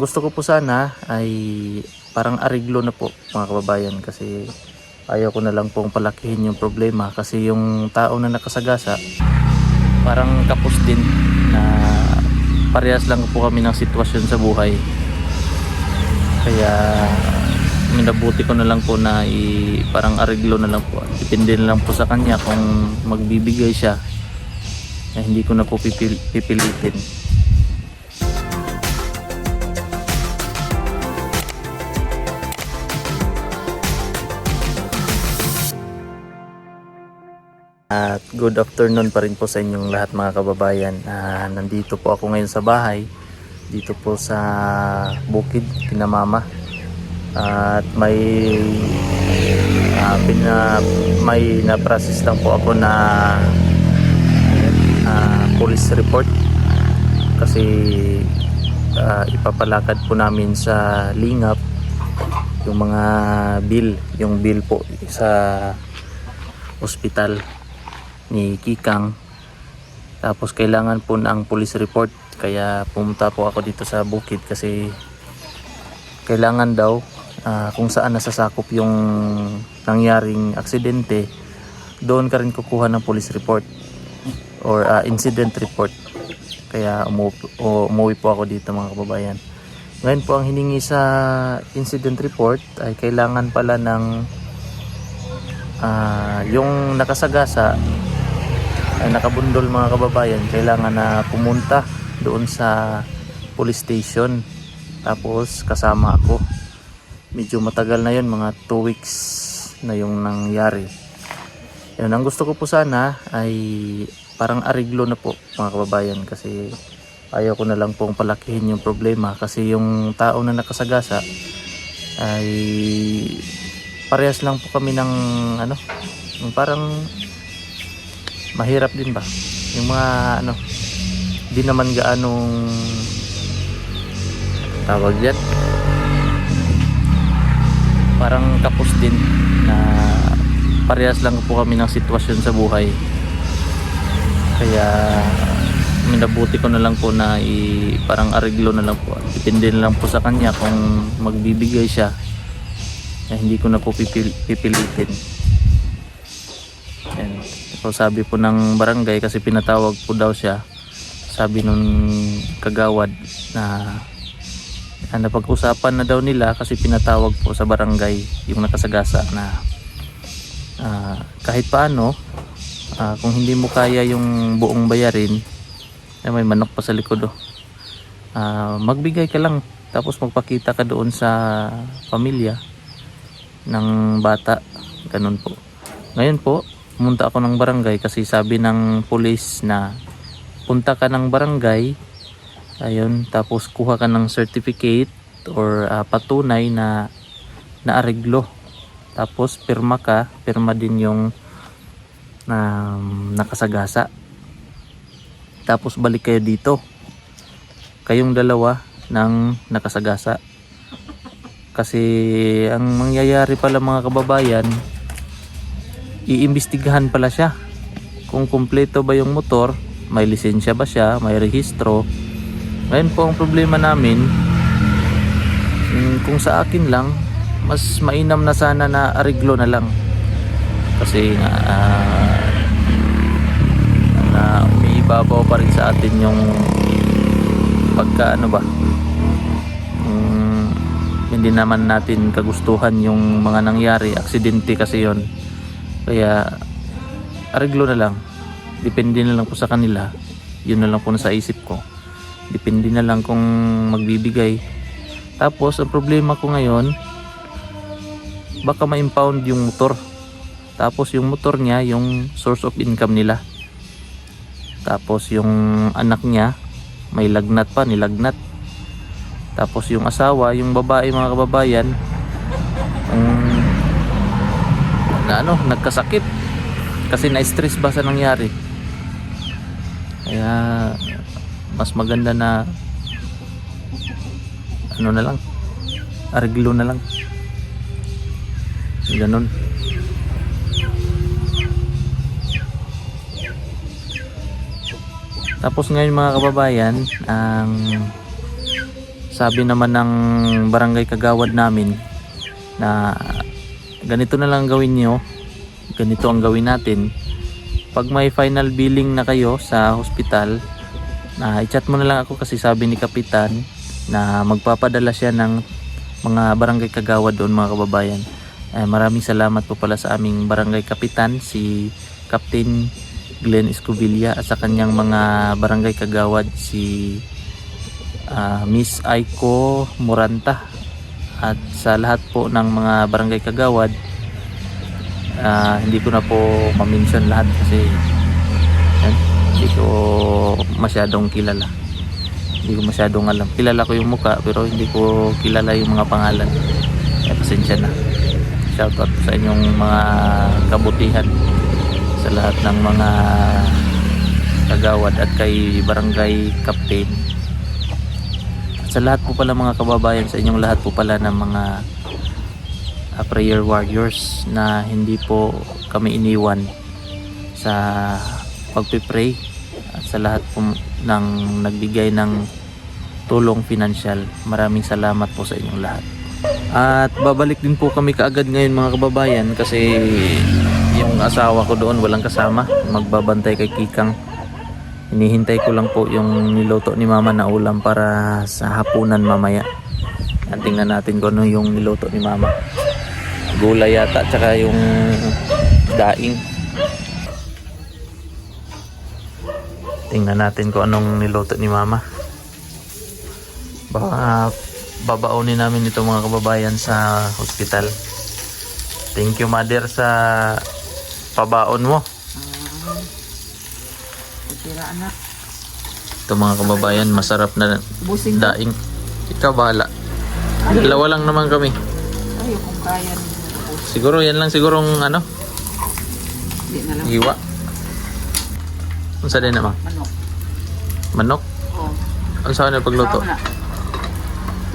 Gusto ko po sana ay parang ariglo na po mga kababayan, kasi ayaw ko na lang pong palakihin yung problema, kasi yung tao na nakasagasa parang kapos din na parehas lang po kami ng sitwasyon sa buhay. Kaya minabuti ko na lang po na parang ariglo na lang po. Depende na lang po sa kanya kung magbibigay siya. Hindi ko na po pipilitin. At good afternoon pa rin po sa inyong lahat mga kababayan. Nandito po ako ngayon sa bahay, dito po sa bukid kina mama. At may na-process lang po ako na police report, kasi ipapalakad po namin sa lingap yung mga yung bill po sa ospital ni Kikang. Tapos kailangan po ng police report, kaya pumunta po ako dito sa bukid kasi kailangan daw kung saan nasasakop yung nangyaring aksidente, doon ka rin kukuha ng police report or incident report. Kaya umuwi po ako dito mga kababayan. Ngayon po ang hiningi sa incident report ay kailangan pala ng yung nakasagasa ay nakabundol mga kababayan, kailangan na pumunta doon sa police station, tapos kasama ako. Medyo matagal na yun, mga 2 weeks na yung nangyari. Yun, ang gusto ko po sana ay parang ariglo na po mga kababayan, kasi ayaw ko na lang pong palakihin yung problema, kasi yung tao na nakasagasa ay parehas lang po kami ng yung parang mahirap din ba yung mga di naman gaanong tawag yan, parang kapos din na parehas lang po kami ng sitwasyon sa buhay. Kaya minabuti ko na lang po na parang ariglo na lang po. Depende na lang po sa kanya kung magbibigay siya. Hindi ko na po pipilitin. And, so sabi po ng barangay, kasi pinatawag po daw siya, sabi nung kagawad na napag-usapan na daw nila, kasi pinatawag po sa barangay yung nakasagasa na kahit paano kung hindi mo kaya yung buong bayarin, may manok pa sa likod magbigay ka lang, tapos magpakita ka doon sa pamilya ng bata, ganun po. Ngayon po pumunta ako ng barangay, kasi sabi ng police na punta ka ng barangay, ayun, tapos kuha ka ng certificate or patunay na naariglo, tapos pirma din yung nakasagasa, tapos balik kayo dito, kayong dalawa ng nakasagasa. Kasi ang mangyayari pala mga kababayan, iimbestigahan pala siya kung kumpleto ba yung motor, may lisensya ba siya, may rehistro. Ngayon po ang problema namin, kung sa akin lang, mas mainam na sana na ariglo na lang, kasi na umiibabaw pa rin sa atin yung pagka hindi naman natin kagustuhan yung mga nangyari, aksidente kasi yon. Kaya ariglo na lang, depende na lang po sa kanila. Yun na lang po nasa isip ko, depende na lang kung magbibigay. Tapos ang problema ko ngayon, baka ma-impound yung motor, tapos yung motor niya yung source of income nila, tapos yung anak niya may lagnat pa, nilagnat. Tapos yung asawa, yung babae mga kababayan, nagkasakit kasi na-stress ba sa nangyari. Kaya mas maganda na na lang, ariglo na lang, ganun. Tapos ngayon mga kababayan, sabi naman ng barangay kagawad namin na ganito na lang gawin nyo, ganito ang gawin natin. Pag may final billing na kayo sa hospital, na i-chat mo na lang ako kasi sabi ni Kapitan na magpapadala siya ng mga barangay kagawad doon mga kababayan. Maraming salamat po pala sa aming barangay kapitan, si Captain Glenn Escovilla, at sa kanyang mga barangay kagawad, si Miss Aiko Moranta, at sa lahat po ng mga barangay kagawad. Hindi ko na po ma-mention lahat kasi hindi ko masyadong kilala, hindi ko masyadong alam. Kilala ko yung muka pero hindi ko kilala yung mga pangalan, pasensya na. Shoutout sa inyong mga kabutihan, sa lahat ng mga kagawad at kay barangay captain. Sa lahat po pala mga kababayan, sa inyong lahat po pala ng mga prayer warriors na hindi po kami iniwan sa pagpipray, at sa lahat po ng nagbigay ng tulong pinansyal. Maraming salamat po sa inyong lahat. At babalik din po kami kaagad ngayon mga kababayan kasi yung asawa ko doon walang kasama, magbabantay kay Kikang. Hinihintay ko lang po yung niluto ni mama na ulam para sa hapunan mamaya. At tingnan natin kung ano yung niluto ni mama. Gulay yata tsaka yung daing. Tingnan natin kung anong niluto ni mama. Baka babaonin namin ito mga kababayan sa hospital. Thank you mother sa pabaon mo. Anak. Ito mga kababayan, masarap na daing. Ikaw bahala. Dalawa lang naman kami. Ay, kung kaya nyo. Siguro yan lang sigurong ano, Hindi na lang. hiwa. Ano sa din naman? Manok. Manok? Oo. Ano sa na pagluto? Sama na.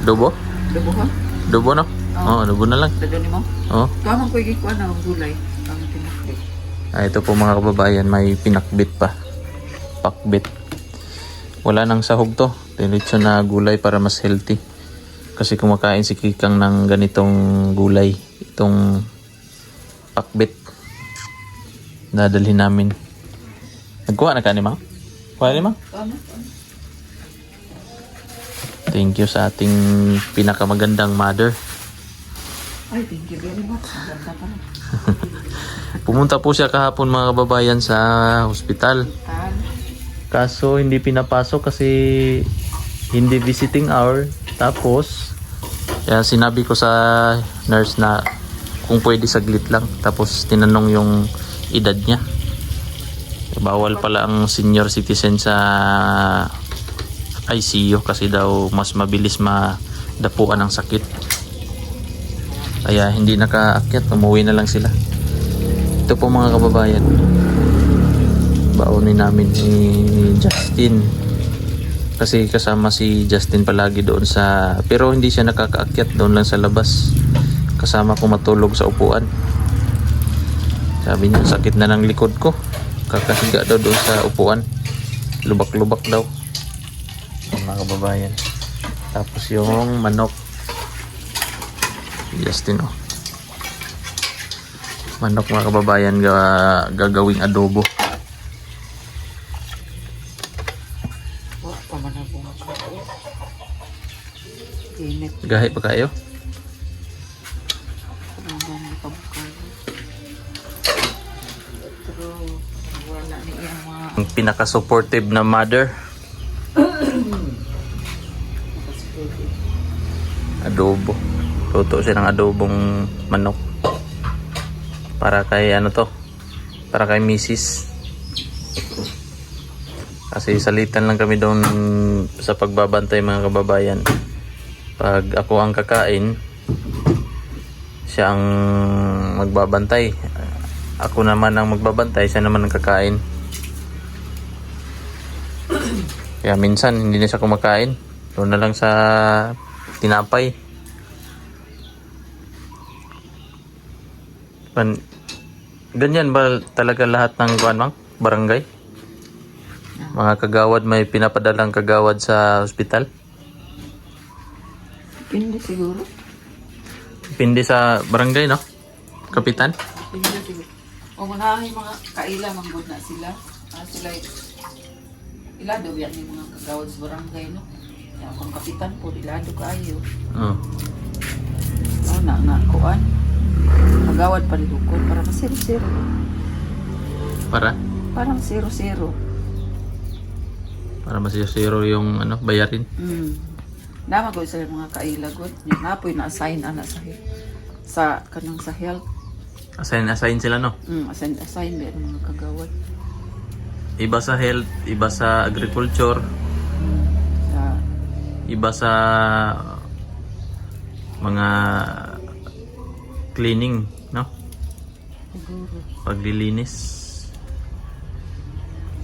Dubo? Dubo ka? Dubo no? Oo, dubo na lang. Dadali mo? Oo. Kamang ko ikikuha na ang gulay. Kamang pinakbit. Ito po mga kababayan, may pinakbit pa. Pakbit. Wala nang sahog to. Diretso na gulay para mas healthy. Kasi kumakain si Kikang ng ganitong gulay. Itong pakbit. Dadalhin namin. Nagkuha na ka ni Ma? Kuha ni Ma? Thank you sa ating pinakamagandang mother. Ay, thank you very much. Ang ganda pa na. Pumunta po siya kahapon mga kababayan sa hospital. Kaso hindi pinapasok kasi hindi visiting hour. Tapos kaya sinabi ko sa nurse na kung pwede saglit lang. Tapos tinanong yung edad niya. Bawal pala ang senior citizen sa ICU kasi daw mas mabilis madapuan ang sakit. Kaya hindi nakaakyat, umuwi na lang sila. Ito po mga kababayan, baonin namin ni Justin kasi kasama si Justin palagi doon sa, pero hindi siya nakakaakyat, doon lang sa labas kasama ko matulog sa upuan. Sabi niya sakit na ng likod ko, kakahiga daw doon sa upuan, lubak-lubak daw mga kababayan. Tapos yung manok Justin manok mga kababayan, gagawing adobo. Gahi pa kayo? Ang pinaka-supportive na mother. Adobo. Luto siya ng adobong manok. Para kay ano to? Para kay Mrs. Kasi salitan lang kami doon sa pagbabantay mga kababayan. Pag ako ang kakain, siya ang magbabantay. Ako naman ang magbabantay, siya naman ang kakain. Kaya minsan hindi na siya kumakain. Doon na lang sa tinapay. Ganyan ba talaga lahat ng barangay? Mga kagawad, may pinapadalang kagawad sa ospital? Hindi siguro. Depende sa barangay, no? Kapitan? Hindi siguro. O manahin mga kaila, manggod na sila. Sila ilado yan yung mga kagawad sa barangay, no? Kaya kung kapitan po, ilado kayo. Oh. Kuan. Kagawad pa rin ko para masiro-siro. Para? Parang zero-zero. Para masisiro yung bayarin. Nama ko sa mga kailagot. Yung napoy na-assign sa kanang sa health. Assign sila, no? Assign ba yung mga kagawad. Iba sa health, iba sa agriculture, Sa iba sa mga cleaning, no? siguro. Paglilinis.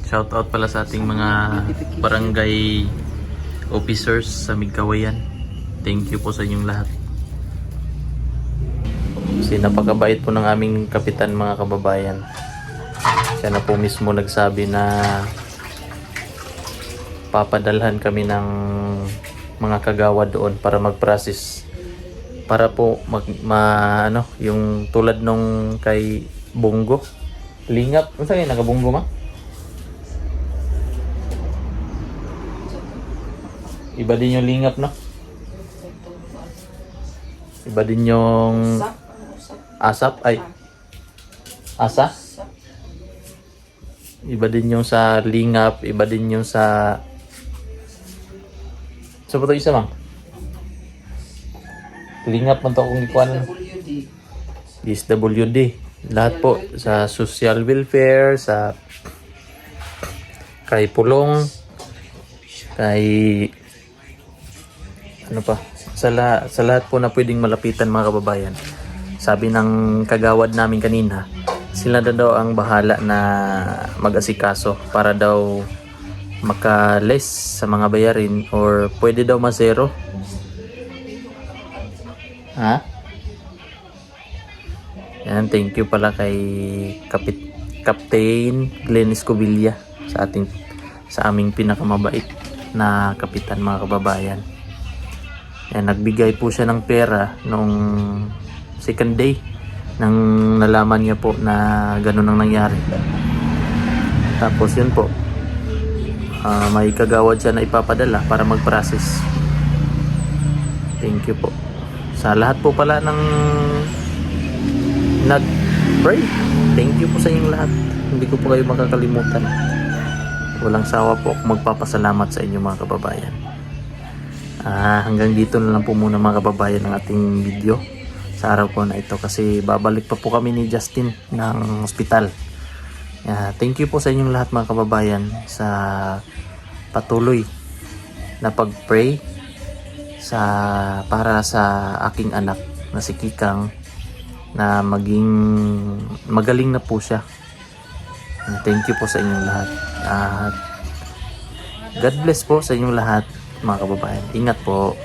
Shout out pala sa ating mga barangay officers sa Migkawayan. Thank you po sa inyong lahat. Kasi napakabait po ng aming kapitan, mga kababayan. Siya na po mismo nagsabi na papadalhan kami ng mga kagawad doon para mag-process. Para po yung tulad nung kay Bungo. Lingap. Ano sa'yo nagabunggo ma? Iba din yung lingap, no? Iba din yung asap. Ay, asa? Iba din yung sa lingap. Iba din yung sa... So, ba ito isa, mang? Lingap man ito kung ikuan. DSWD. Lahat po. Sa social welfare, sa... kay pulong, kay... ano pa? Sa lahat po na pwedeng malapitan, mga kababayan. Sabi ng kagawad namin kanina, sila na daw ang bahala na mag-asikaso para daw maka-less sa mga bayarin or pwede daw ma-zero. Ha? Yan, thank you pala kay Captain Glenn Escobilla sa aming pinakamabait na kapitan, mga kababayan. Yan, nagbigay po siya ng pera noong second day nang nalaman niya po na ganun ang nangyari. Tapos yun po, may kagawad siya na ipapadala para mag-process. Thank you po. Sa lahat po pala ng nag-pray, thank you po sa inyong lahat. Hindi ko po kayo makakalimutan. Walang sawa po ako magpapasalamat sa inyo, mga kababayan. Hanggang dito na lang po muna, mga kababayan, ng ating video sa araw po na ito kasi babalik pa po kami ni Justin ng ospital. Thank you po sa inyong lahat, mga kababayan, sa patuloy na pag-pray para sa aking anak na si Kikang na maging magaling na po siya. Thank you po sa inyong lahat. God bless po sa inyong lahat, mga kababayan. Ingat po.